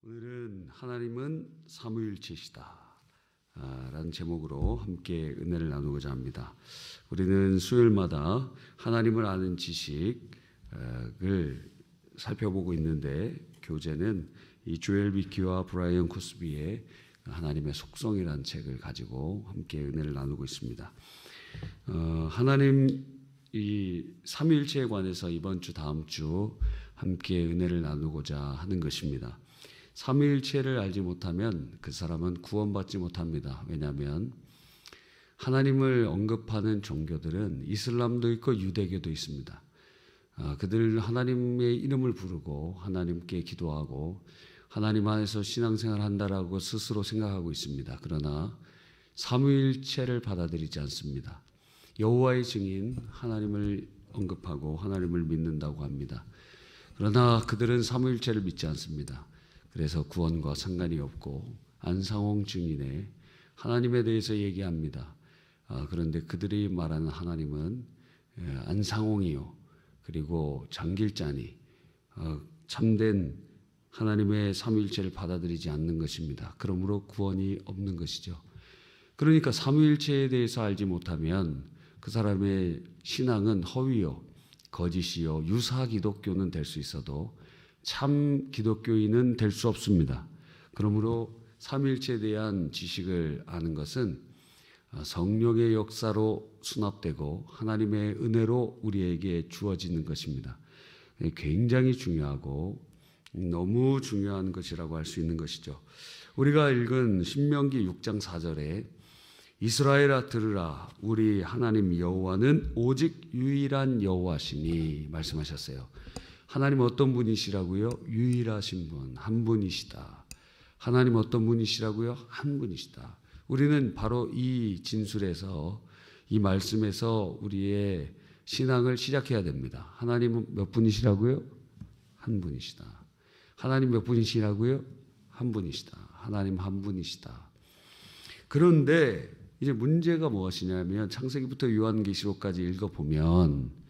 오늘은 하나님은 삼위일체시다 라는 제목으로 함께 은혜를 나누고자 합니다. 우리는 수요일마다 하나님을 아는 지식을 살펴보고 있는데, 교재는 이 조엘 비키와 브라이언 코스비의 하나님의 속성이라는 책을 가지고 함께 은혜를 나누고 있습니다. 하나님 이 삼위일체에 관해서 이번 주 다음 주 함께 은혜를 나누고자 하는 것입니다. 삼위일체를 알지 못하면 그 사람은 구원받지 못합니다. 왜냐하면 하나님을 언급하는 종교들은 이슬람도 있고 유대교도 있습니다. 그들 하나님의 이름을 부르고 하나님께 기도하고 하나님 안에서 신앙생활을 한다라고 스스로 생각하고 있습니다. 그러나 삼위일체를 받아들이지 않습니다. 여호와의 증인 하나님을 언급하고 하나님을 믿는다고 합니다. 그러나 그들은 삼위일체를 믿지 않습니다. 그래서 구원과 상관이 없고 안상홍 증인의 하나님에 대해서 얘기합니다. 그런데 그들이 말하는 하나님은 안상홍이요, 그리고 장길자니 참된 하나님의 삼위일체를 받아들이지 않는 것입니다. 그러므로 구원이 없는 것이죠. 그러니까 삼위일체에 대해서 알지 못하면 그 사람의 신앙은 허위요, 거짓이요, 유사 기독교는 될 수 있어도 참 기독교인은 될 수 없습니다. 그러므로 삼위일체에 대한 지식을 아는 것은 성령의 역사로 수납되고 하나님의 은혜로 우리에게 주어지는 것입니다. 굉장히 중요하고 너무 중요한 것이라고 할 수 있는 것이죠. 우리가 읽은 신명기 6장 4절에 이스라엘아 들으라, 우리 하나님 여호와는 오직 유일한 여호와시니 말씀하셨어요. 하나님 어떤 분이시라고요? 유일하신 분, 한 분이시다. 하나님 어떤 분이시라고요? 한 분이시다. 우리는 바로 이 진술에서, 이 말씀에서 우리의 신앙을 시작해야 됩니다. 하나님은 몇 분이시라고요? 한 분이시다. 하나님 몇 분이시라고요? 한 분이시다. 하나님 한 분이시다. 그런데 이제 문제가 무엇이냐면 창세기부터 요한계시록까지 읽어보면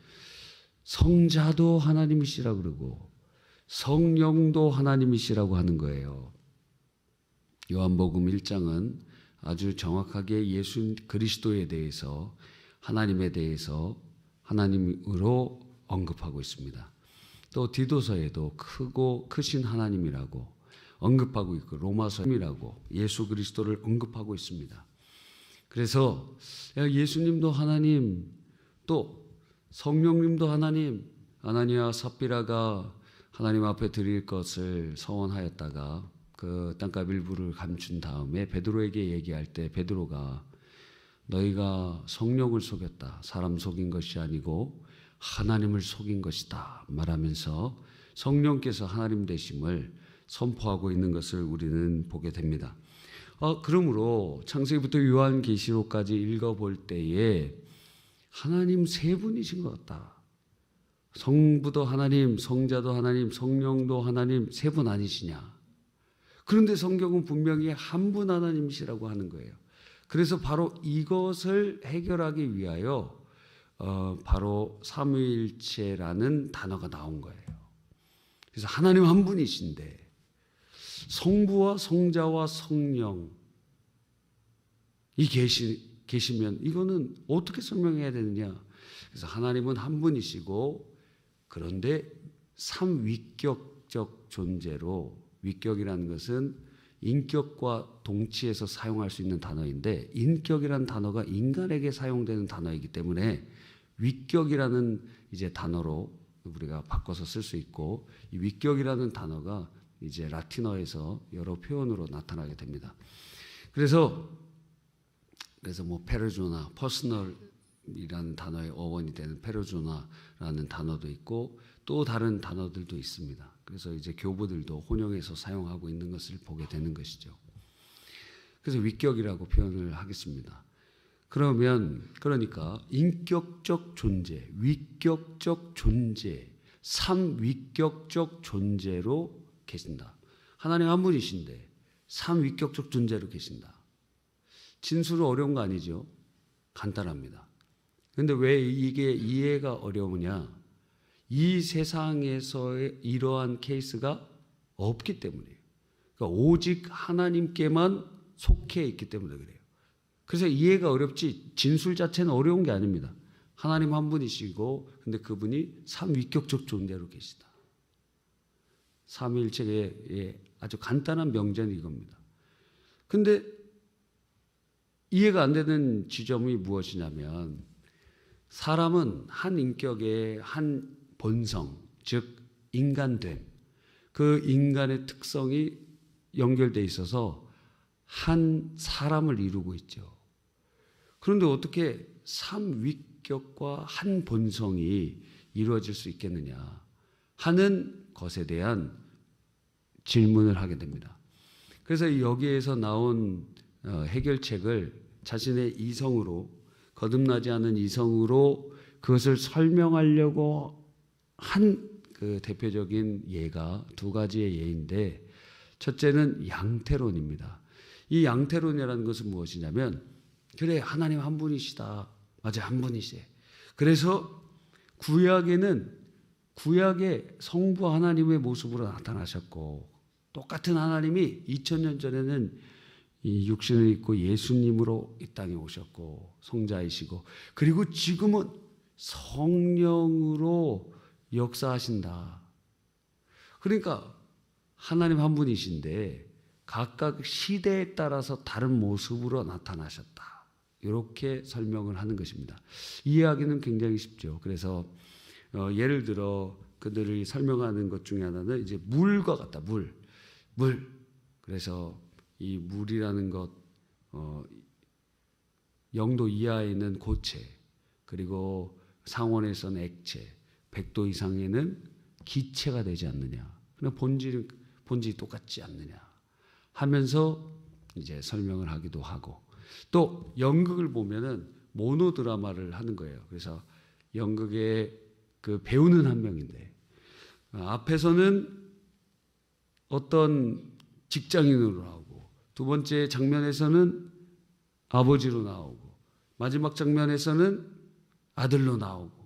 성자도 하나님이시라고 그러고 성령도 하나님이시라고 하는 거예요. 요한복음 1장은 아주 정확하게 예수 그리스도에 대해서, 하나님에 대해서 하나님으로 언급하고 있습니다. 또 디도서에도 크고 크신 하나님이라고 언급하고 있고, 로마서이라고 예수 그리스도를 언급하고 있습니다. 그래서 예수님도 하나님, 또 성령님도 하나님, 아나니아 삽비라가 하나님 앞에 드릴 것을 서원하였다가 그 땅값 일부를 감춘 다음에 베드로에게 얘기할 때 베드로가 너희가 성령을 속였다, 사람 속인 것이 아니고 하나님을 속인 것이다 말하면서 성령께서 하나님 되심을 선포하고 있는 것을 우리는 보게 됩니다. 그러므로 창세기부터 요한계시록까지 읽어볼 때에 하나님 세 분이신 것 같다. 성부도 하나님, 성자도 하나님, 성령도 하나님, 세 분 아니시냐. 그런데 성경은 분명히 한 분 하나님이시라고 하는 거예요. 그래서 바로 이것을 해결하기 위하여 바로 삼위일체라는 단어가 나온 거예요. 그래서 하나님 한 분이신데 성부와 성자와 성령 이 계시면 이거는 어떻게 설명해야 되느냐. 그래서 하나님은 한 분이시고, 그런데 삼위격적 존재로, 위격이라는 것은 인격과 동치에서 사용할 수 있는 단어인데 인격이라는 단어가 인간에게 사용되는 단어이기 때문에 위격이라는 이제 단어로 우리가 바꿔서 쓸 수 있고, 이 위격이라는 단어가 이제 라틴어에서 여러 표현으로 나타나게 됩니다. 그래서 뭐 페르조나, 퍼스널이라는 단어의 어원이 되는 페르조나라는 단어도 있고 또 다른 단어들도 있습니다. 그래서 이제 교부들도 혼용해서 사용하고 있는 것을 보게 되는 것이죠. 그래서 위격이라고 표현을 하겠습니다. 그러니까 인격적 존재, 위격적 존재, 삼위격적 존재로 계신다. 하나님 한 분이신데 삼위격적 존재로 계신다. 진술은 어려운 거 아니죠? 간단합니다. 그런데 왜 이게 이해가 어려우냐? 이 세상에서의 이러한 케이스가 없기 때문이에요. 그러니까 오직 하나님께만 속해 있기 때문에 그래요. 그래서 이해가 어렵지 진술 자체는 어려운 게 아닙니다. 하나님 한 분이시고 근데 그분이 삼위격적 존재로 계시다. 삼위일체의 아주 간단한 명제는 이겁니다. 근데 이해가 안 되는 지점이 무엇이냐면 사람은 한 인격의 한 본성, 즉 인간됨, 그 인간의 특성이 연결돼 있어서 한 사람을 이루고 있죠. 그런데 어떻게 삼위격과 한 본성이 이루어질 수 있겠느냐 하는 것에 대한 질문을 하게 됩니다. 그래서 여기에서 나온 해결책을 자신의 이성으로 거듭나지 않은 이성으로 그것을 설명하려고 한 그 대표적인 예가 두 가지의 예인데 첫째는 양태론입니다. 이 양태론이라는 것은 무엇이냐면 그래 하나님 한 분이시다. 맞아요. 한 분이시대. 그래서 구약에는 구약의 성부 하나님의 모습으로 나타나셨고 똑같은 하나님이 2000년 전에는 이 육신을 입고 예수님으로 이 땅에 오셨고 성자이시고 그리고 지금은 성령으로 역사하신다. 그러니까 하나님 한 분이신데 각각 시대에 따라서 다른 모습으로 나타나셨다. 이렇게 설명을 하는 것입니다. 이해하기는 굉장히 쉽죠. 그래서 예를 들어 그들이 설명하는 것 중에 하나는 이제 물과 같다. 물. 그래서 이 물이라는 것 0도 이하에 있는 고체 그리고 상온에서는 액체 100도 이상에는 기체가 되지 않느냐. 그냥 본질이 똑같지 않느냐 하면서 이제 설명을 하기도 하고 또 연극을 보면은 모노드라마를 하는 거예요. 그래서 연극의 그 배우는 한 명인데 앞에서는 어떤 직장인으로 나오고 두 번째 장면에서는 아버지로 나오고 마지막 장면에서는 아들로 나오고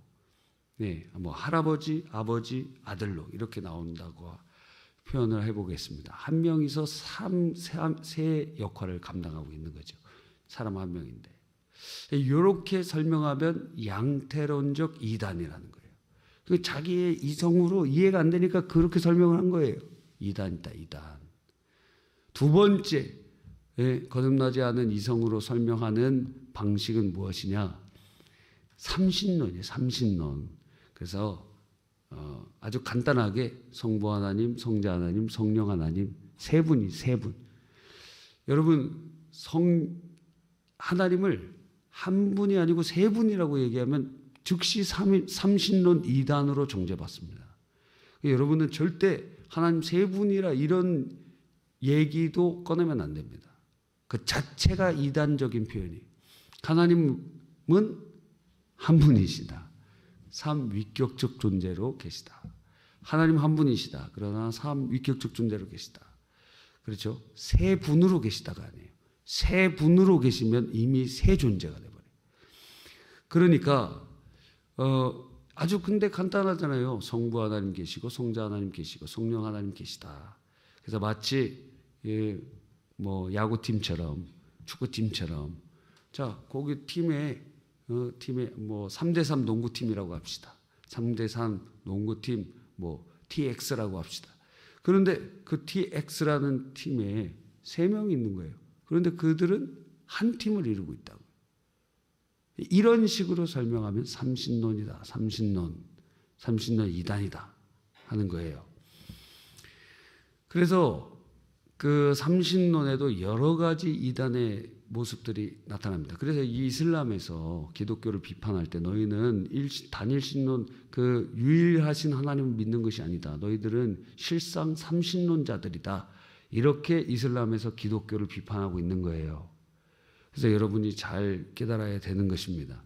네, 뭐 할아버지, 아버지, 아들로 이렇게 나온다고 표현을 해보겠습니다. 한 명이서 세 역할을 감당하고 있는 거죠. 사람 한 명인데 이렇게 설명하면 양태론적 이단이라는 거예요. 자기의 이성으로 이해가 안 되니까 그렇게 설명을 한 거예요. 이단이다, 이단. 두 번째 거듭나지 않은 이성으로 설명하는 방식은 무엇이냐? 삼신론이에요. 삼신론. 그래서 아주 간단하게 성부 하나님, 성자 하나님, 성령 하나님 세 분이 세 분. 여러분 하나님을 한 분이 아니고 세 분이라고 얘기하면 즉시 삼신론 이단으로 정죄받습니다. 여러분은 절대 하나님 세 분이라 이런 얘기도 꺼내면 안 됩니다. 그 자체가 이단적인 표현이에요. 하나님은 한 분이시다. 삼위격적 존재로 계시다. 하나님 한 분이시다. 그러나 삼위격적 존재로 계시다. 그렇죠? 세 분으로 계시다가 아니에요. 세 분으로 계시면 이미 세 존재가 돼버려요. 그러니까 아주 근데 간단하잖아요. 성부 하나님 계시고 성자 하나님 계시고 성령 하나님 계시다. 그래서 마치 뭐 야구팀처럼 축구팀처럼 자 거기 팀에 뭐 3대3 농구팀이라고 합시다. 3대3 농구팀 뭐 TX라고 합시다. 그런데 그 TX라는 팀에 3명이 있는 거예요. 그런데 그들은 한 팀을 이루고 있다고. 이런 식으로 설명하면 삼신론이다. 삼신론 이단이다 하는 거예요. 그래서 그 삼신론에도 여러 가지 이단의 모습들이 나타납니다. 그래서 이 이슬람에서 기독교를 비판할 때 너희는 단일신론 그 유일하신 하나님을 믿는 것이 아니다. 너희들은 실상 삼신론자들이다. 이렇게 이슬람에서 기독교를 비판하고 있는 거예요. 그래서 여러분이 잘 깨달아야 되는 것입니다.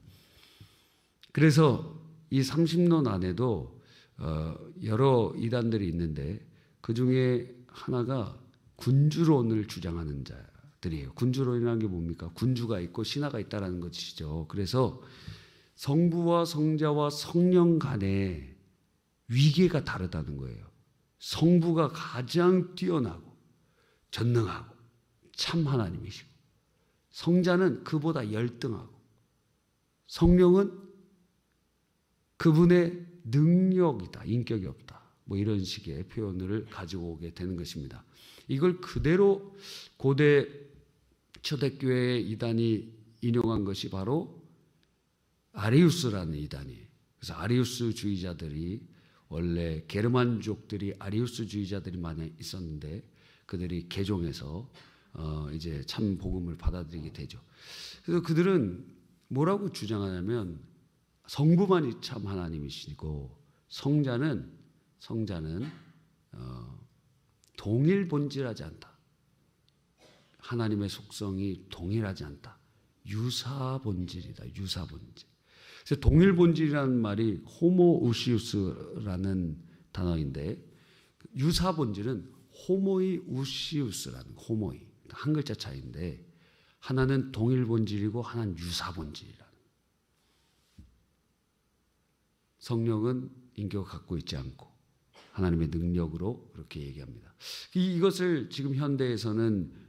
그래서 이 삼신론 안에도 여러 이단들이 있는데 그 중에 하나가 군주론을 주장하는 자들이에요. 군주론이라는 게 뭡니까? 군주가 있고 신하가 있다는 것이죠. 그래서 성부와 성자와 성령 간의 위계가 다르다는 거예요. 성부가 가장 뛰어나고 전능하고 참 하나님이시고, 성자는 그보다 열등하고, 성령은 그분의 능력이다, 인격이 없다, 뭐 이런 식의 표현을 가지고 오게 되는 것입니다. 이걸 그대로 고대 초대교회의 이단이 인용한 것이 바로 아리우스라는 이단이에요. 그래서 아리우스주의자들이, 원래 게르만족들이 아리우스주의자들이 많이 있었는데 그들이 개종해서 이제 참 복음을 받아들이게 되죠. 그래서 그들은 뭐라고 주장하냐면 성부만이 참 하나님이시고 성자는 동일 본질하지 않다. 하나님의 속성이 동일하지 않다. 유사 본질이다. 유사 본질. 그래서 동일 본질이라는 말이 호모우시우스라는 단어인데, 유사 본질은 호모이 우시우스라는, 호모이 한 글자 차이인데, 하나는 동일 본질이고 하나는 유사 본질이라는. 성령은 인격을 갖고 있지 않고 하나님의 능력으로 그렇게 얘기합니다. 이것을 지금 현대에서는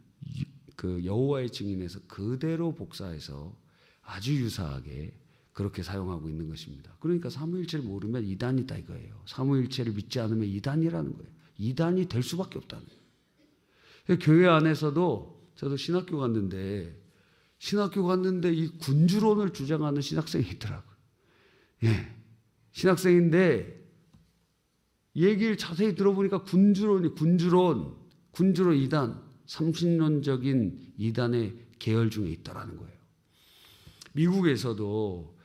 그 여호와의 증인에서 그대로 복사해서 아주 유사하게 그렇게 사용하고 있는 것입니다. 그러니까 삼위일체를 모르면 이단이다 이거예요. 삼위일체를 믿지 않으면 이단이라는 거예요. 이단이 될 수밖에 없다는 거예요. 교회 안에서도 저도 신학교 갔는데 이 군주론을 주장하는 신학생이 있더라고요. 예. 신학생인데 얘기를 자세히 들어보니까 군주론 이단, 삼신론적인 이단의 계열 중에 있다라는 거예요. 미국에서도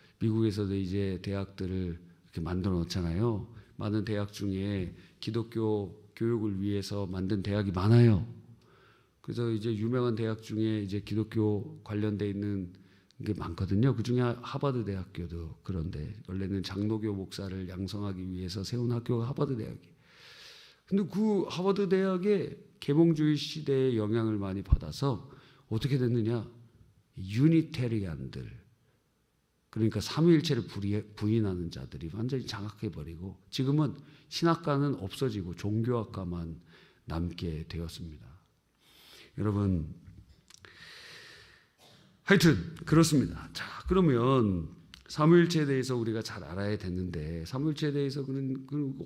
이제 대학들을 이렇게 만들어 놓잖아요. 많은 대학 중에 기독교 교육을 위해서 만든 대학이 많아요. 그래서 이제 유명한 대학 중에 이제 기독교 관련돼 있는 게 많거든요. 그 중에 하버드 대학교도 그런데, 원래는 장로교 목사를 양성하기 위해서 세운 학교가 하버드 대학이에요. 근데 그 하버드 대학에 계몽주의 시대의 영향을 많이 받아서 어떻게 됐느냐? 유니테리안들, 그러니까 삼위일체를 부인하는 자들이 완전히 장악해버리고, 지금은 신학과는 없어지고 종교학과만 남게 되었습니다. 여러분, 하여튼 그렇습니다. 자, 그러면 삼위일체에 대해서 우리가 잘 알아야 됐는데, 삼위일체에 대해서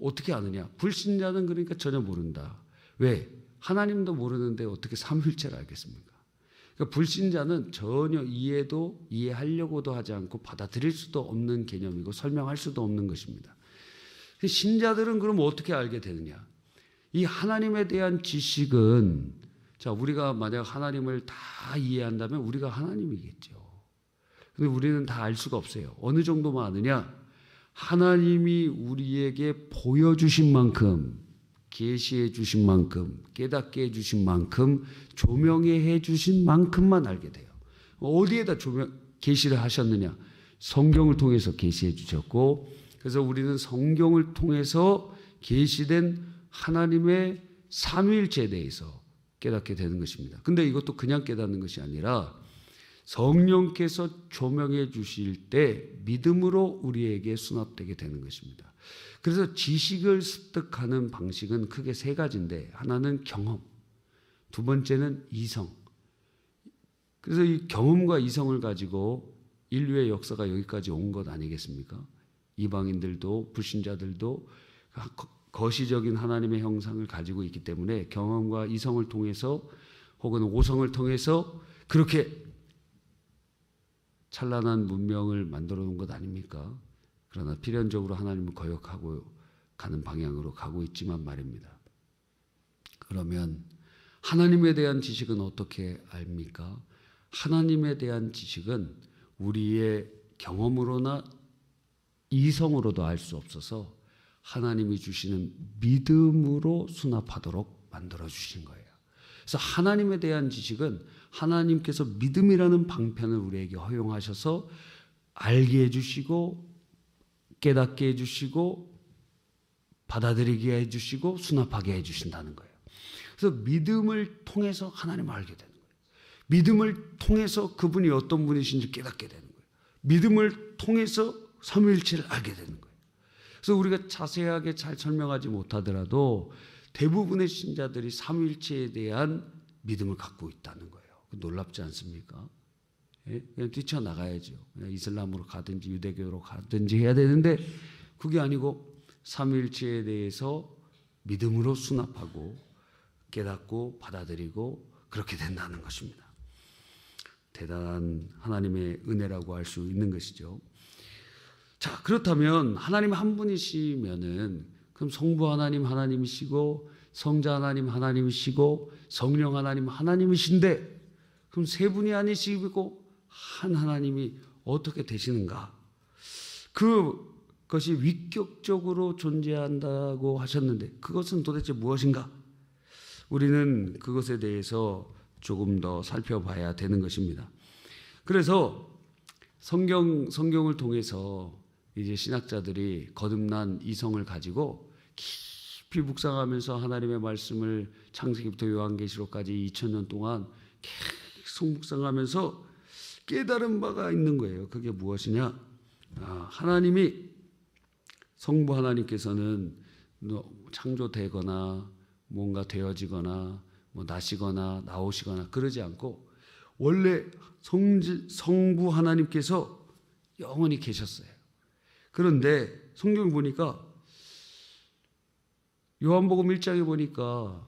어떻게 아느냐? 불신자는 그러니까 전혀 모른다. 왜? 하나님도 모르는데 어떻게 삼위일체를 알겠습니까? 그러니까 불신자는 전혀 이해하려고도 하지 않고 받아들일 수도 없는 개념이고 설명할 수도 없는 것입니다. 신자들은 그럼 어떻게 알게 되느냐? 이 하나님에 대한 지식은, 자, 우리가 만약 하나님을 다 이해한다면 우리가 하나님이겠죠. 근데 우리는 다 알 수가 없어요. 어느 정도만 아느냐? 하나님이 우리에게 보여주신 만큼, 계시해 주신 만큼, 깨닫게 해주신 만큼, 조명해 주신 만큼만 알게 돼요. 어디에다 계시를 하셨느냐? 성경을 통해서 계시해 주셨고, 그래서 우리는 성경을 통해서 계시된 하나님의 삼위일체에 대해서 깨닫게 되는 것입니다. 근데 이것도 그냥 깨닫는 것이 아니라 성령께서 조명해 주실 때 믿음으로 우리에게 수납되게 되는 것입니다. 그래서 지식을 습득하는 방식은 크게 세 가지인데, 하나는 경험, 두 번째는 이성. 그래서 이 경험과 이성을 가지고 인류의 역사가 여기까지 온 것 아니겠습니까? 이방인들도 불신자들도 거시적인 하나님의 형상을 가지고 있기 때문에 경험과 이성을 통해서 혹은 오성을 통해서 그렇게 찬란한 문명을 만들어 놓은 것 아닙니까? 그러나 필연적으로 하나님을 거역하고 가는 방향으로 가고 있지만 말입니다. 그러면 하나님에 대한 지식은 어떻게 압니까? 하나님에 대한 지식은 우리의 경험으로나 이성으로도 알 수 없어서 하나님이 주시는 믿음으로 수납하도록 만들어 주신 거예요. 그래서 하나님에 대한 지식은 하나님께서 믿음이라는 방편을 우리에게 허용하셔서 알게 해주시고 깨닫게 해주시고 받아들이게 해주시고 수납하게 해주신다는 거예요. 그래서 믿음을 통해서 하나님을 알게 되는 거예요. 믿음을 통해서 그분이 어떤 분이신지 깨닫게 되는 거예요. 믿음을 통해서 삼위일체를 알게 되는 거예요. 그래서 우리가 자세하게 잘 설명하지 못하더라도 대부분의 신자들이 삼위일체에 대한 믿음을 갖고 있다는 거예요. 놀랍지 않습니까? 예? 그냥 뛰쳐나가야죠. 그냥 이슬람으로 가든지 유대교로 가든지 해야 되는데 그게 아니고 삼위일체에 대해서 믿음으로 수납하고 깨닫고 받아들이고 그렇게 된다는 것입니다. 대단한 하나님의 은혜라고 할 수 있는 것이죠. 자, 그렇다면 하나님 한 분이시면은 그럼 성부 하나님 하나님이시고 성자 하나님 하나님이시고 성령 하나님 하나님이신데 그럼 세 분이 아니시고 한 하나님이 어떻게 되시는가? 그것이 위격적으로 존재한다고 하셨는데 그것은 도대체 무엇인가? 우리는 그것에 대해서 조금 더 살펴봐야 되는 것입니다. 그래서 성경을 통해서 이제 신학자들이 거듭난 이성을 가지고 깊이 묵상하면서 하나님의 말씀을 창세기부터 요한계시록까지 2000년 동안 계속 묵상하면서 깨달은 바가 있는 거예요. 그게 무엇이냐? 하나님이 성부 하나님께서는 창조되거나 뭔가 되어지거나 뭐 나시거나 나오시거나 그러지 않고 원래 성부 하나님께서 영원히 계셨어요. 그런데 성경 보니까 요한복음 1장에 보니까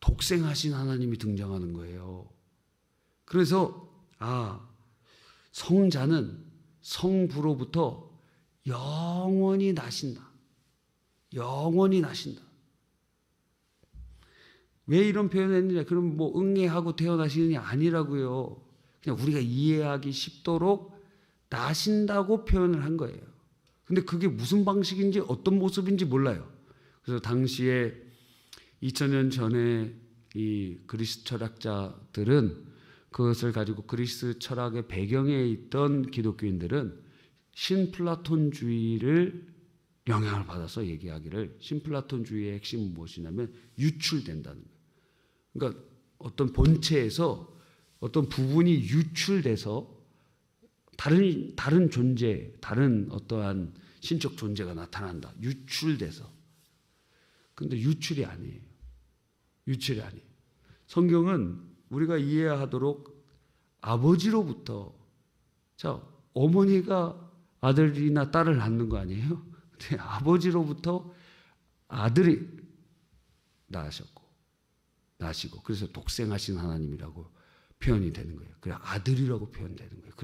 독생하신 하나님이 등장하는 거예요. 그래서 성자는 성부로부터 영원히 나신다. 영원히 나신다. 왜 이런 표현을 했느냐? 그럼 뭐 응애하고 태어나시느냐? 아니라고요. 그냥 우리가 이해하기 쉽도록 나신다고 표현을 한 거예요. 근데 그게 무슨 방식인지 어떤 모습인지 몰라요. 그래서 당시에 2000년 전에 이 그리스 철학자들은 그것을 가지고 그리스 철학의 배경에 있던 기독교인들은 신플라톤주의를 영향을 받아서 얘기하기를 신플라톤주의의 핵심은 무엇이냐면 유출된다는 거예요. 그러니까 어떤 본체에서 어떤 부분이 유출돼서 다른 존재, 다른 어떠한 신적 존재가 나타난다. 유출돼서. 근데 유출이 아니에요. 유출이 아니에요. 성경은 우리가 이해하도록 아버지로부터 어머니가 아들이나 딸을 낳는 거 아니에요? 근데 아버지로부터 아들이 나시고 그래서 독생하신 하나님이라고 표현이 되는 거예요. 그래 아들이라고 표현되는 거예요.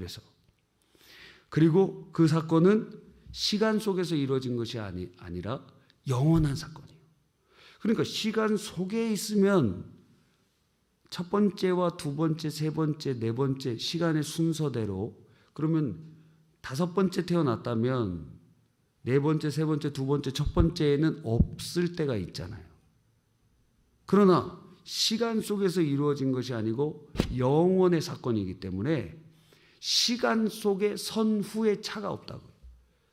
그리고 그 사건은 시간 속에서 이루어진 것이 아니라 영원한 사건이에요. 그러니까 시간 속에 있으면 첫 번째와 두 번째, 세 번째, 네 번째 시간의 순서대로 그러면 다섯 번째 태어났다면 네 번째, 세 번째, 두 번째, 첫 번째에는 없을 때가 있잖아요. 그러나 시간 속에서 이루어진 것이 아니고 영원의 사건이기 때문에 시간 속에 선 후에 차가 없다고요.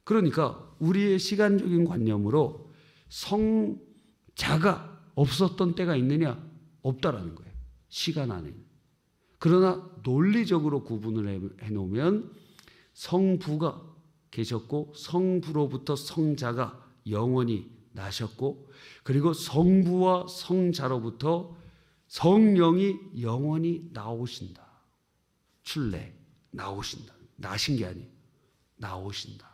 그러니까 우리의 시간적인 관념으로 성자가 없었던 때가 있느냐? 없다라는 거예요. 시간 안에. 그러나 논리적으로 구분을 해놓으면 성부가 계셨고 성부로부터 성자가 영원히 나셨고 그리고 성부와 성자로부터 성령이 영원히 나오신다. 출래. 나오신다. 나신 게 아니에요. 나오신다.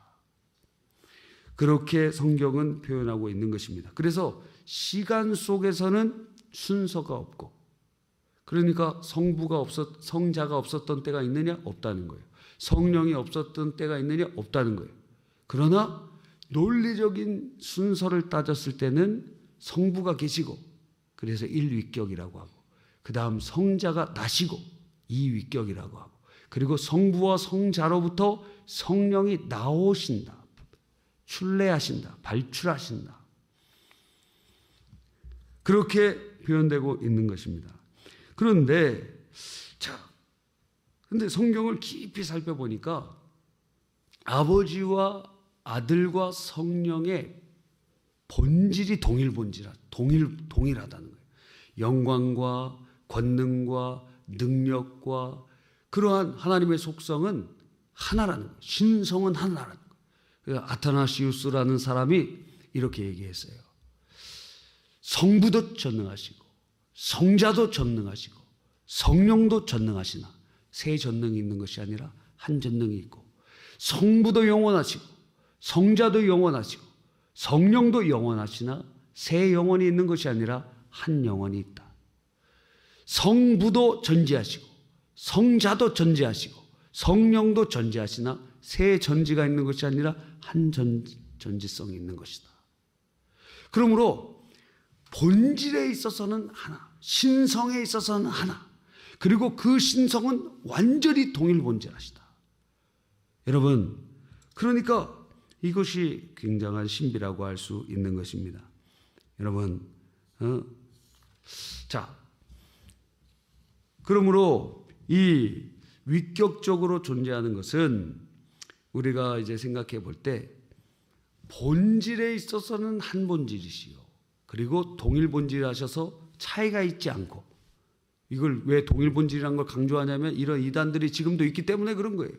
그렇게 성경은 표현하고 있는 것입니다. 그래서 시간 속에서는 순서가 없고 그러니까 성자가 없었던 때가 있느냐? 없다는 거예요. 성령이 없었던 때가 있느냐? 없다는 거예요. 그러나 논리적인 순서를 따졌을 때는 성부가 계시고 그래서 1위격이라고 하고 그 다음 성자가 나시고 2위격이라고 하고 그리고 성부와 성자로부터 성령이 나오신다. 출래하신다. 발출하신다. 그렇게 표현되고 있는 것입니다. 그런데 근데 성경을 깊이 살펴보니까 아버지와 아들과 성령의 본질이 동일하다는 거예요. 영광과 권능과 능력과 그러한 하나님의 속성은 하나라는 거예요. 신성은 하나라는 거예요. 아타나시우스라는 사람이 이렇게 얘기했어요. 성부도 전능하시고 성자도 전능하시고 성령도 전능하시나 세 전능이 있는 것이 아니라 한 전능이 있고, 성부도 영원하시고 성자도 영원하시고 성령도 영원하시나 세 영혼이 있는 것이 아니라 한 영혼이 있다. 성부도 전지하시고 성자도 전지하시고 성령도 전지하시나 세 전지가 있는 것이 아니라 한 전지성이 있는 것이다. 그러므로 본질에 있어서는 하나, 신성에 있어서는 하나, 그리고 그 신성은 완전히 동일본질하시다. 여러분, 그러니까 이것이 굉장한 신비라고 할 수 있는 것입니다. 여러분, 자, 그러므로 이 위격적으로 존재하는 것은 우리가 이제 생각해 볼 때 본질에 있어서는 한 본질이시요, 그리고 동일 본질하셔서 차이가 있지 않고, 이걸 왜 동일 본질이라는 걸 강조하냐면 이런 이단들이 지금도 있기 때문에 그런 거예요.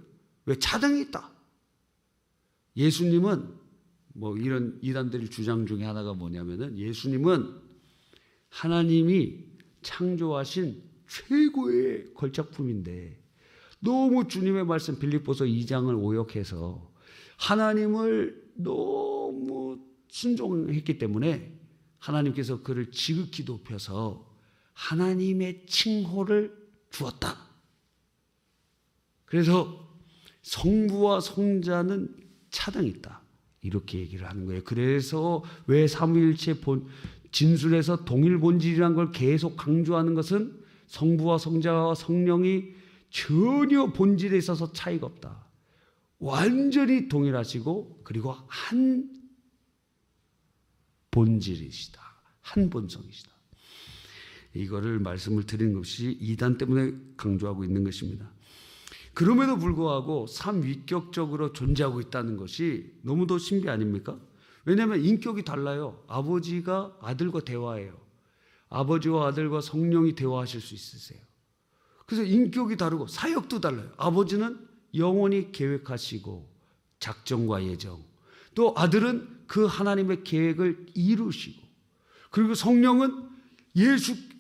왜? 차등이 있다. 예수님은 뭐 이런 이단들의 주장 중에 하나가 뭐냐면은 예수님은 하나님이 창조하신 최고의 걸작품인데 너무 주님의 말씀 빌립보서 2장을 오역해서 하나님을 너무 순종했기 때문에 하나님께서 그를 지극히 높여서 하나님의 칭호를 주었다. 그래서 성부와 성자는 차등이 있다, 이렇게 얘기를 하는 거예요. 그래서 왜 삼위일체 진술에서 동일 본질이라는 걸 계속 강조하는 것은 성부와 성자와 성령이 전혀 본질에 있어서 차이가 없다, 완전히 동일하시고 그리고 한 본질이시다, 한 본성이시다. 이거를 말씀을 드리는 것이 이단 때문에 강조하고 있는 것입니다. 그럼에도 불구하고 삼위격적으로 존재하고 있다는 것이 너무도 신비 아닙니까? 왜냐하면 인격이 달라요. 아버지가 아들과 대화해요. 아버지와 아들과 성령이 대화하실 수 있으세요. 그래서 인격이 다르고 사역도 달라요. 아버지는 영원히 계획하시고 작정과 예정, 또 아들은 그 하나님의 계획을 이루시고, 그리고 성령은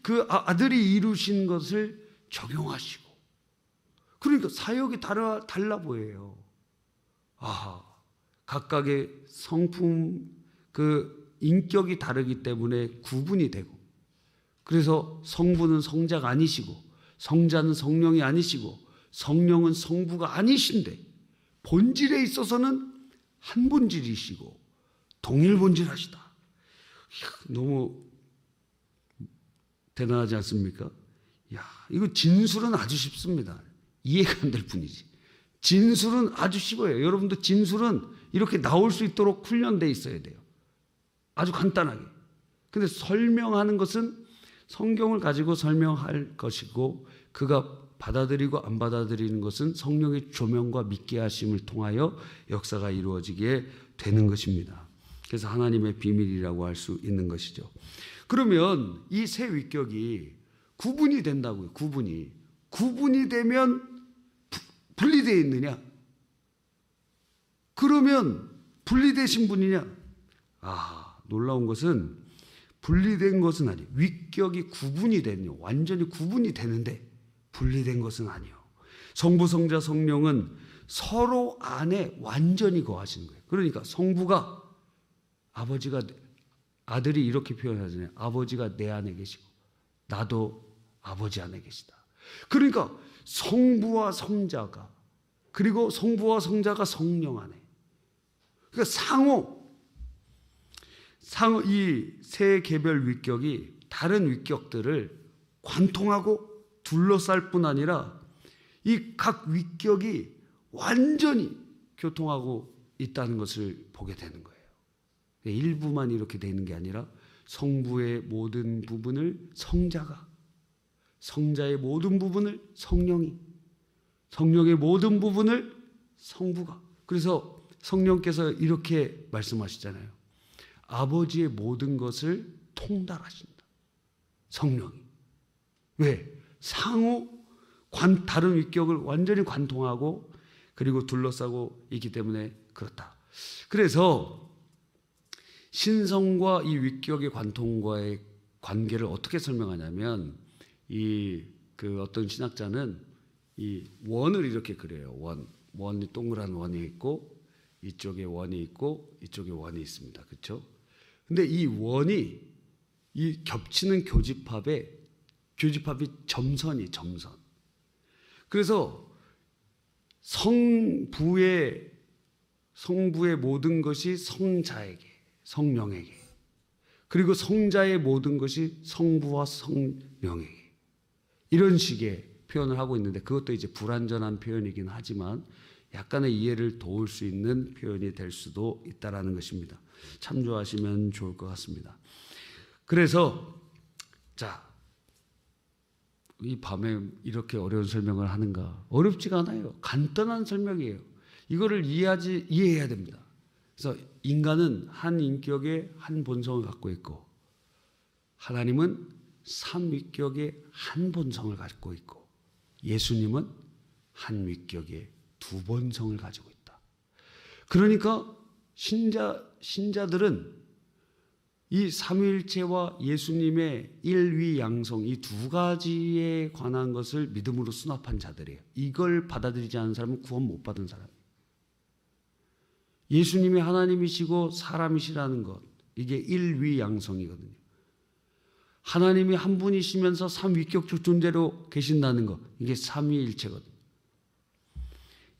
그 아들이 이루신 것을 적용하시고, 그러니까 사역이 달라 보여요. 각각의 성품, 그 인격이 다르기 때문에 구분이 되고, 그래서 성부는 성자가 아니시고 성자는 성령이 아니시고 성령은 성부가 아니신데 본질에 있어서는 한 본질이시고 동일 본질하시다. 너무 대단하지 않습니까? 이거 진술은 아주 쉽습니다. 이해가 안 될 뿐이지. 진술은 아주 쉬워요. 여러분도 진술은 이렇게 나올 수 있도록 훈련되어 있어야 돼요. 아주 간단하게. 근데 설명하는 것은 성경을 가지고 설명할 것이고, 그가 받아들이고 안 받아들이는 것은 성령의 조명과 믿게 하심을 통하여 역사가 이루어지게 되는 것입니다. 그래서 하나님의 비밀이라고 할 수 있는 것이죠. 그러면 이 세 위격이 구분이 된다고요. 구분이 되면 분리되어 있느냐? 그러면 분리되신 분이냐? 놀라운 것은 분리된 것은 아니에요. 위격이 구분이 되요, 완전히 구분이 되는데 분리된 것은 아니에요. 성부, 성자, 성령은 서로 안에 완전히 거하시는 거예요. 그러니까 성부가 아들이 이렇게 표현하잖아요. 아버지가 내 안에 계시고 나도 아버지 안에 계시다. 그러니까 성부와 성자가, 그리고 성부와 성자가 성령 안에, 그러니까 상호 이 세 개별 위격이 다른 위격들을 관통하고 둘러쌀 뿐 아니라 이 각 위격이 완전히 교통하고 있다는 것을 보게 되는 거예요. 일부만 이렇게 되는 게 아니라 성부의 모든 부분을 성자가, 성자의 모든 부분을 성령이, 성령의 모든 부분을 성부가. 그래서 성령께서 이렇게 말씀하시잖아요. 아버지의 모든 것을 통달하신다, 성령이. 왜? 상호 다른 위격을 완전히 관통하고 그리고 둘러싸고 있기 때문에 그렇다. 그래서 신성과 이 위격의 관계를 어떻게 설명하냐면 그 어떤 신학자는 이 원을 이렇게 그려요. 원이 동그란 원이 있고 이쪽에 원이 있고 이쪽에 원이 있습니다. 그렇죠? 근데 이 원이 이 겹치는 교집합이 점선. 그래서 성부의 모든 것이 성자에게, 성령에게, 그리고 성자의 모든 것이 성부와 성령에게, 이런 식의 표현을 하고 있는데, 그것도 이제 불완전한 표현이긴 하지만 약간의 이해를 도울 수 있는 표현이 될 수도 있다라는 것입니다. 참조하시면 좋을 것 같습니다. 그래서 이 밤에 이렇게 어려운 설명을 하는가? 어렵지가 않아요. 간단한 설명이에요. 이거를 이해해야 됩니다. 그래서 인간은 한 인격의 한 본성을 갖고 있고, 하나님은 삼위격의 한 본성을 갖고 있고, 예수님은 한 위격의 두 본성을 가지고 있다. 그러니까 신자들은 이 삼위일체와 예수님의 일위양성, 이 두 가지에 관한 것을 믿음으로 수납한 자들이에요. 이걸 받아들이지 않은 사람은 구원 못 받은 사람이에요. 예수님이 하나님이시고 사람이시라는 것, 이게 일위양성이거든요. 하나님이 한 분이시면서 삼위격적 존재로 계신다는 것, 이게 삼위일체거든요.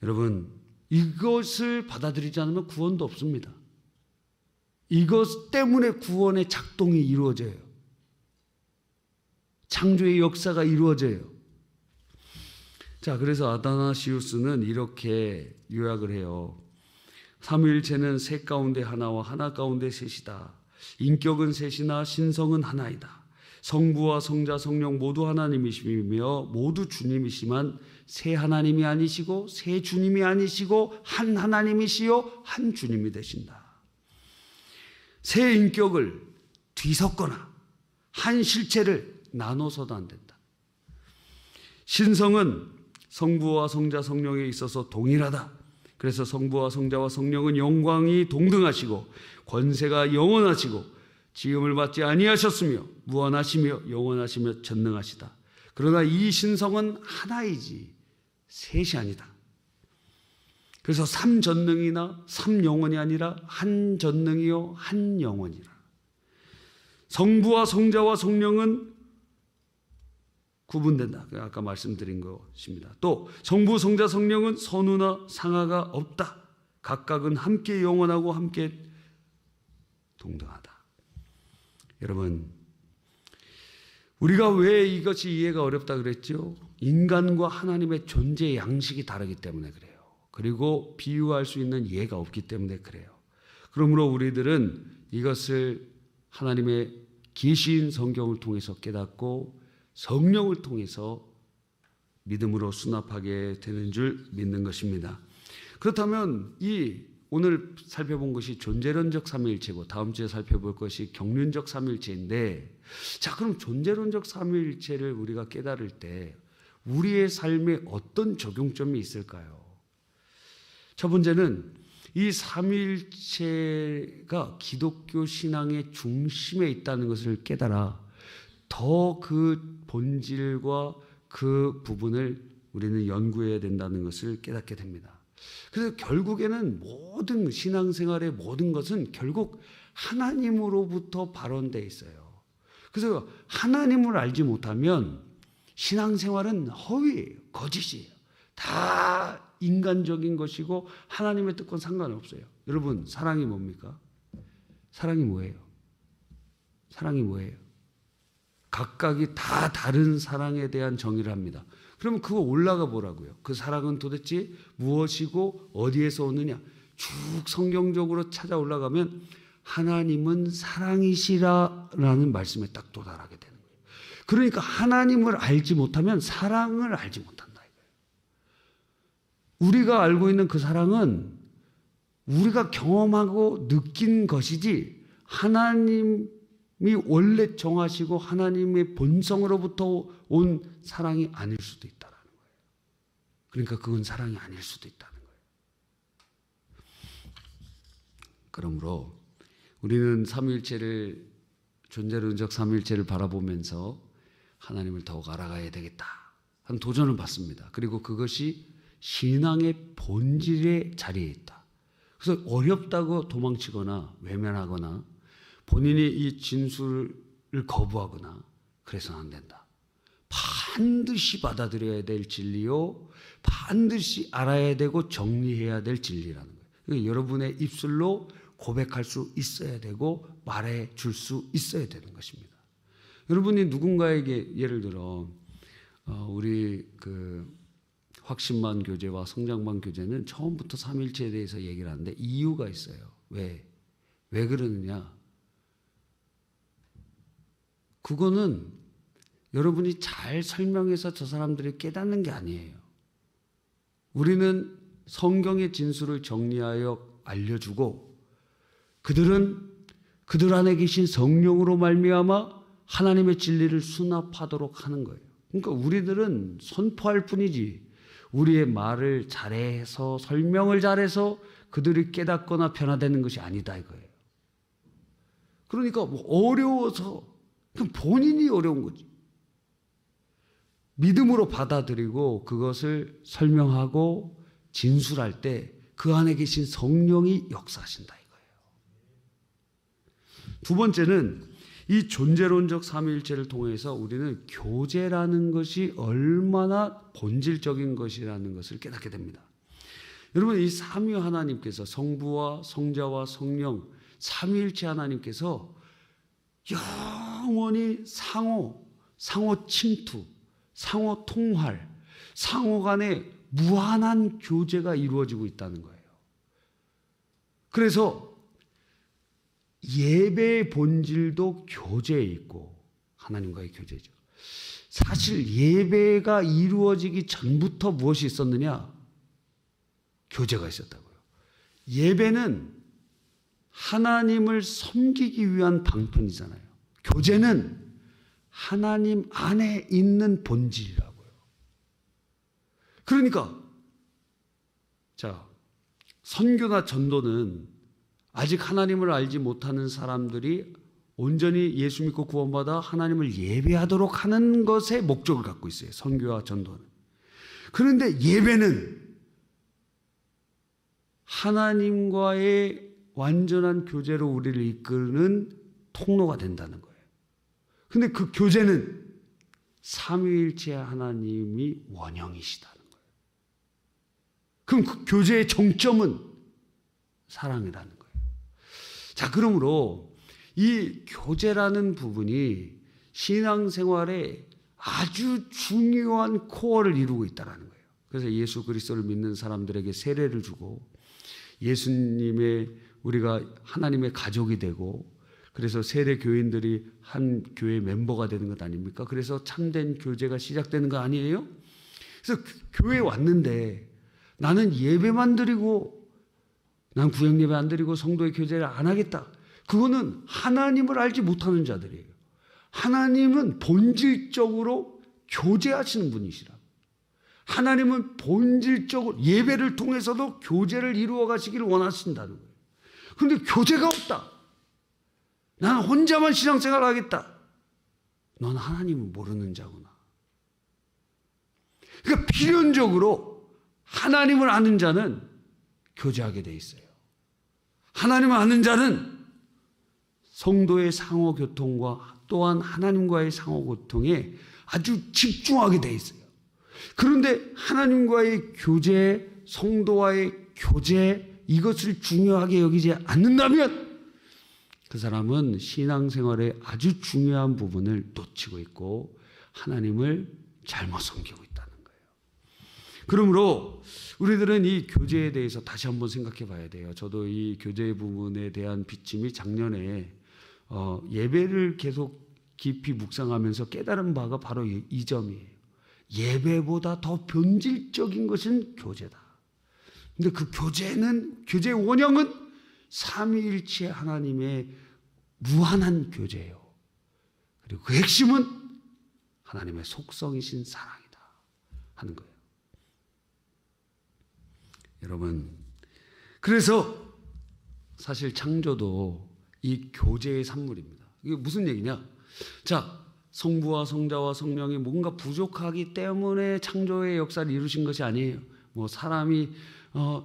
여러분, 이것을 받아들이지 않으면 구원도 없습니다. 이것 때문에 구원의 작동이 이루어져요. 창조의 역사가 이루어져요. 자, 그래서 아다나시우스는 이렇게 요약을 해요. 삼위일체는 셋 가운데 하나와 하나 가운데 셋이다. 인격은 셋이나 신성은 하나이다. 성부와 성자, 성령 모두 하나님이시며 모두 주님이시만 세 하나님이 아니시고 세 주님이 아니시고 한 하나님이시요 한 주님이 되신다. 세 인격을 뒤섞거나 한 실체를 나눠서도 안 된다. 신성은 성부와 성자, 성령에 있어서 동일하다. 그래서 성부와 성자와 성령은 영광이 동등하시고 권세가 영원하시고 지음을 받지 아니하셨으며 무한하시며 영원하시며 전능하시다. 그러나 이 신성은 하나이지 셋이 아니다. 그래서 삼전능이나 삼영원이 아니라 한전능이요 한영원이라. 성부와 성자와 성령은 구분된다. 아까 말씀드린 것입니다. 또 성부, 성자, 성령은 선우나 상하가 없다. 각각은 함께 영원하고 함께 동등하다. 여러분, 우리가 왜 이것이 이해가 어렵다 그랬죠? 인간과 하나님의 존재 양식이 다르기 때문에 그래요. 그리고 비유할 수 있는 예가 없기 때문에 그래요. 그러므로 우리들은 이것을 하나님의 계시인 성경을 통해서 깨닫고 성령을 통해서 믿음으로 수납하게 되는 줄 믿는 것입니다. 그렇다면 오늘 살펴본 것이 존재론적 삼위일체고 다음 주에 살펴볼 것이 경륜적 삼위일체인데, 자, 그럼 존재론적 삼위일체를 우리가 깨달을 때 우리의 삶에 어떤 적용점이 있을까요? 첫 번째는 이 삼위일체가 기독교 신앙의 중심에 있다는 것을 깨달아 더 그 본질과 그 부분을 우리는 연구해야 된다는 것을 깨닫게 됩니다. 그래서 결국에는 모든 신앙생활의 모든 것은 결국 하나님으로부터 발원되어 있어요. 그래서 하나님을 알지 못하면 신앙생활은 허위예요. 거짓이에요. 다 인간적인 것이고 하나님의 뜻과는 상관없어요. 여러분, 사랑이 뭡니까? 사랑이 뭐예요? 사랑이 뭐예요? 각각이 다 다른 사랑에 대한 정의를 합니다. 그러면 그거 올라가 보라고요. 그 사랑은 도대체 무엇이고 어디에서 오느냐? 쭉 성경적으로 찾아 올라가면 하나님은 사랑이시라라는 말씀에 딱 도달하게 되는 거예요. 그러니까 하나님을 알지 못하면 사랑을 알지 못한다 이거예요. 우리가 알고 있는 그 사랑은 우리가 경험하고 느낀 것이지 하나님이 원래 정하시고 하나님의 본성으로부터 온 사랑이 아닐 수도 있다는 거예요. 그러니까 그건 사랑이 아닐 수도 있다는 거예요. 그러므로 우리는 삼위일체를 존재론적 삼위일체를 바라보면서 하나님을 더욱 알아가야 되겠다 한 도전을 받습니다. 그리고 그것이 신앙의 본질의 자리에 있다. 그래서 어렵다고 도망치거나 외면하거나 본인이 이 진술을 거부하거나 그래서는 안 된다. 반드시 받아들여야 될 진리요, 반드시 알아야 되고 정리해야 될 진리라는 거예요. 그러니까 여러분의 입술로 고백할 수 있어야 되고 말해 줄 수 있어야 되는 것입니다. 여러분이 누군가에게 예를 들어 우리 확신반 교제와 성장반 교제는 처음부터 삼위일체에 대해서 얘기를 하는데 이유가 있어요. 왜 그러느냐? 그거는 여러분이 잘 설명해서 저 사람들이 깨닫는 게 아니에요. 우리는 성경의 진술을 정리하여 알려주고 그들은 그들 안에 계신 성령으로 말미암아 하나님의 진리를 수납하도록 하는 거예요. 그러니까 우리들은 선포할 뿐이지 우리의 말을 잘해서 설명을 잘해서 그들이 깨닫거나 변화되는 것이 아니다 이거예요. 그러니까 뭐 어려워서 본인이 어려운 거지. 믿음으로 받아들이고 그것을 설명하고 진술할 때 그 안에 계신 성령이 역사하신다 이거예요. 두 번째는 이 존재론적 삼위일체를 통해서 우리는 교제라는 것이 얼마나 본질적인 것이라는 것을 깨닫게 됩니다. 여러분, 이 삼위 하나님께서 성부와 성자와 성령 삼위일체 하나님께서 영원히 상호 침투, 상호 통할, 상호 간에 무한한 교제가 이루어지고 있다는 거예요. 그래서 예배의 본질도 교제에 있고 하나님과의 교제죠. 사실 예배가 이루어지기 전부터 무엇이 있었느냐? 교제가 있었다고요. 예배는 하나님을 섬기기 위한 방편이잖아요. 교제는 하나님 안에 있는 본질이라고요. 그러니까 선교나 전도는 아직 하나님을 알지 못하는 사람들이 온전히 예수 믿고 구원받아 하나님을 예배하도록 하는 것에 목적을 갖고 있어요. 선교와 전도는. 그런데 예배는 하나님과의 완전한 교제로 우리를 이끄는 통로가 된다는 거예요. 근데 그 교제는 삼위일체 하나님이 원형이시다는 거예요. 그럼 그 교제의 정점은 사랑이라는 거예요. 자, 그러므로 이 교제라는 부분이 신앙생활에 아주 중요한 코어를 이루고 있다는 거예요. 그래서 예수 그리스도를 믿는 사람들에게 세례를 주고 예수님의 우리가 하나님의 가족이 되고 그래서 세례 교인들이 한 교회 멤버가 되는 것 아닙니까? 그래서 참된 교제가 시작되는 거 아니에요? 그래서 교회에 왔는데 나는 예배만 드리고 난 구역 예배 안 드리고 성도의 교제를 안 하겠다. 그거는 하나님을 알지 못하는 자들이에요. 하나님은 본질적으로 교제하시는 분이시라고. 하나님은 본질적으로 예배를 통해서도 교제를 이루어 가시기를 원하신다는 거예요. 그런데 교제가 없다. 나는 혼자만 신앙생활을 하겠다. 넌 하나님을 모르는 자구나. 그러니까 필연적으로 하나님을 아는 자는 교제하게 돼 있어요. 하나님을 아는 자는 성도의 상호교통과 또한 하나님과의 상호교통에 아주 집중하게 돼 있어요. 그런데 하나님과의 교제, 성도와의 교제 이것을 중요하게 여기지 않는다면 그 사람은 신앙생활의 아주 중요한 부분을 놓치고 있고 하나님을 잘못 섬기고 있다는 거예요. 그러므로 우리들은 이 교제에 대해서 다시 한번 생각해 봐야 돼요. 저도 이 교제 부분에 대한 비침이 작년에 예배를 계속 깊이 묵상하면서 깨달은 바가 바로 이 점이에요. 예배보다 더 본질적인 것은 교제다. 근데 그 교제의 원형은 삼위일체 하나님의 무한한 교제예요. 그리고 그 핵심은 하나님의 속성이신 사랑이다 하는 거예요. 여러분, 그래서 사실 창조도 이 교제의 산물입니다. 이게 무슨 얘기냐? 자, 성부와 성자와 성령이 뭔가 부족하기 때문에 창조의 역사를 이루신 것이 아니에요. 뭐 사람이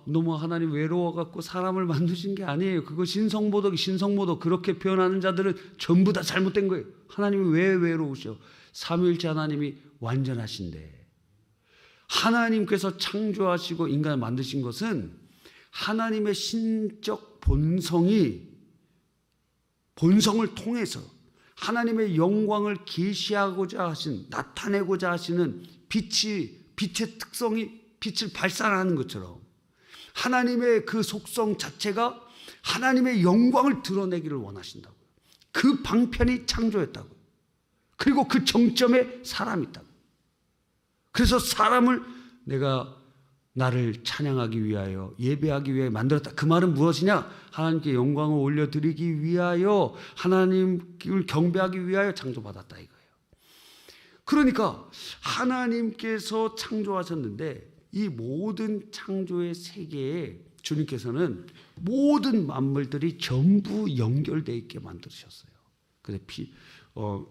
너무 하나님 외로워갖고 사람을 만드신 게 아니에요. 그거 신성모독 그렇게 표현하는 자들은 전부 다 잘못된 거예요. 하나님이 왜 외로우셔? 삼위일체 하나님이 완전하신데, 하나님께서 창조하시고 인간을 만드신 것은 하나님의 신적 본성을 통해서 하나님의 영광을 계시하고자 하신, 나타내고자 하시는 빛의 특성이 빛을 발산하는 것처럼 하나님의 그 속성 자체가 하나님의 영광을 드러내기를 원하신다고요. 그 방편이 창조였다고요. 그리고 그 정점에 사람이 있다고요. 그래서 사람을 내가 나를 찬양하기 위하여, 예배하기 위해 만들었다. 그 말은 무엇이냐? 하나님께 영광을 올려드리기 위하여, 하나님을 경배하기 위하여 창조받았다 이거예요. 그러니까 하나님께서 창조하셨는데 이 모든 창조의 세계에 주님께서는 모든 만물들이 전부 연결되어 있게 만드셨어요. 그래서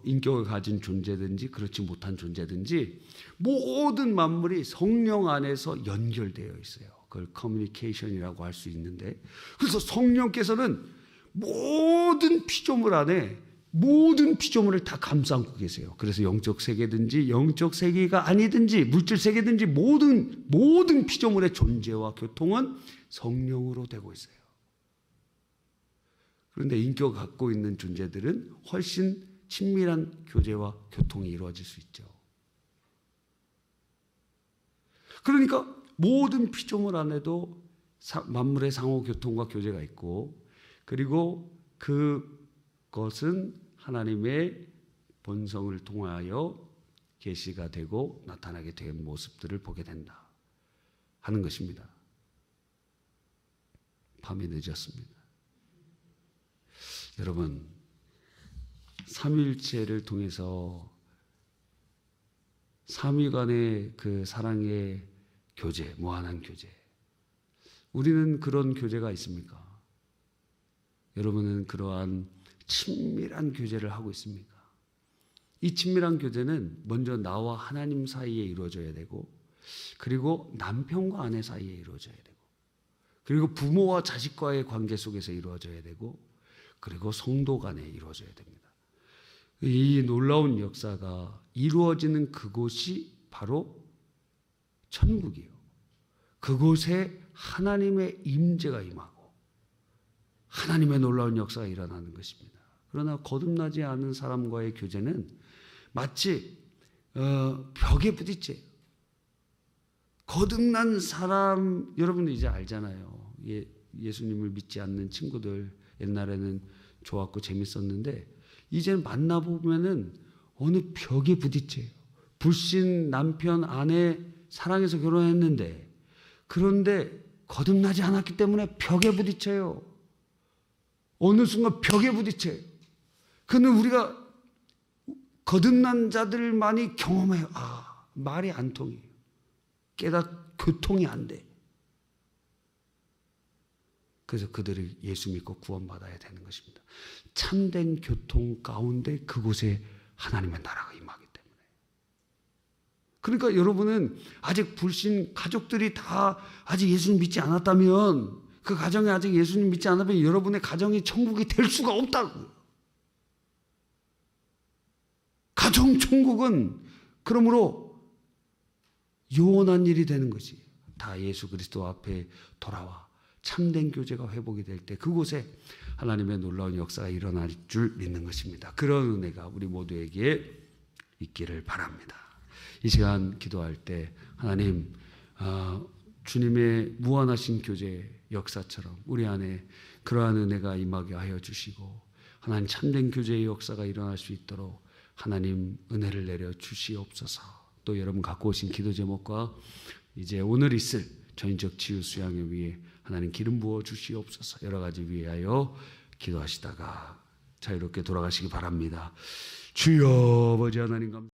인격을 가진 존재든지 그렇지 못한 존재든지 모든 만물이 성령 안에서 연결되어 있어요. 그걸 커뮤니케이션이라고 할 수 있는데, 그래서 성령께서는 모든 피조물 안에 모든 피조물을 다 감싸 안고 계세요. 그래서 영적 세계든지 영적 세계가 아니든지 물질 세계든지 모든 피조물의 존재와 교통은 성령으로 되고 있어요. 그런데 인격을 갖고 있는 존재들은 훨씬 친밀한 교제와 교통이 이루어질 수 있죠. 그러니까 모든 피조물 안에도 만물의 상호 교통과 교제가 있고, 그리고 그것은 하나님의 본성을 통하여 계시가 되고 나타나게 된 모습들을 보게 된다 하는 것입니다. 밤이 늦었습니다. 여러분, 삼위일체를 통해서 삼위 간의 그 사랑의 교제, 무한한 교제, 우리는 그런 교제가 있습니까? 여러분은 그러한 친밀한 교제를 하고 있습니까? 이 친밀한 교제는 먼저 나와 하나님 사이에 이루어져야 되고, 그리고 남편과 아내 사이에 이루어져야 되고, 그리고 부모와 자식과의 관계 속에서 이루어져야 되고, 그리고 성도 간에 이루어져야 됩니다. 이 놀라운 역사가 이루어지는 그곳이 바로 천국이에요. 그곳에 하나님의 임재가 임하고 하나님의 놀라운 역사가 일어나는 것입니다. 그러나 거듭나지 않은 사람과의 교제는 마치 벽에 부딪혀요. 거듭난 사람, 여러분들 이제 알잖아요. 예수님을 믿지 않는 친구들, 옛날에는 좋았고 재밌었는데 이제는 만나보면은 어느 벽에 부딪혀요. 불신 남편, 아내 사랑해서 결혼했는데, 그런데 거듭나지 않았기 때문에 벽에 부딪혀요. 어느 순간 벽에 부딪혀요. 그는 우리가 거듭난 자들만이 경험해요. 말이 안 통해요. 교통이 안 돼. 그래서 그들을 예수 믿고 구원받아야 되는 것입니다. 참된 교통 가운데 그곳에 하나님의 나라가 임하기 때문에. 그러니까 여러분은 아직 불신 가족들이 다 아직 예수님 믿지 않았다면, 그 가정이 아직 예수님 믿지 않으면 여러분의 가정이 천국이 될 수가 없다고요. 가정 천국은 그러므로 요원한 일이 되는 것이, 다 예수 그리스도 앞에 돌아와 참된 교제가 회복이 될 때 그곳에 하나님의 놀라운 역사가 일어날 줄 믿는 것입니다. 그런 은혜가 우리 모두에게 있기를 바랍니다. 이 시간 기도할 때 하나님, 주님의 무한하신 교제 역사처럼 우리 안에 그러한 은혜가 임하게 하여 주시고, 하나님 참된 교제의 역사가 일어날 수 있도록 하나님 은혜를 내려 주시옵소서. 또 여러분 갖고 오신 기도 제목과 이제 오늘 있을 전인적 치유 수양을 위해 하나님 기름 부어 주시옵소서. 여러 가지 위하여 기도하시다가 자유롭게 돌아가시기 바랍니다. 주여 아버지 하나님 감사합니다.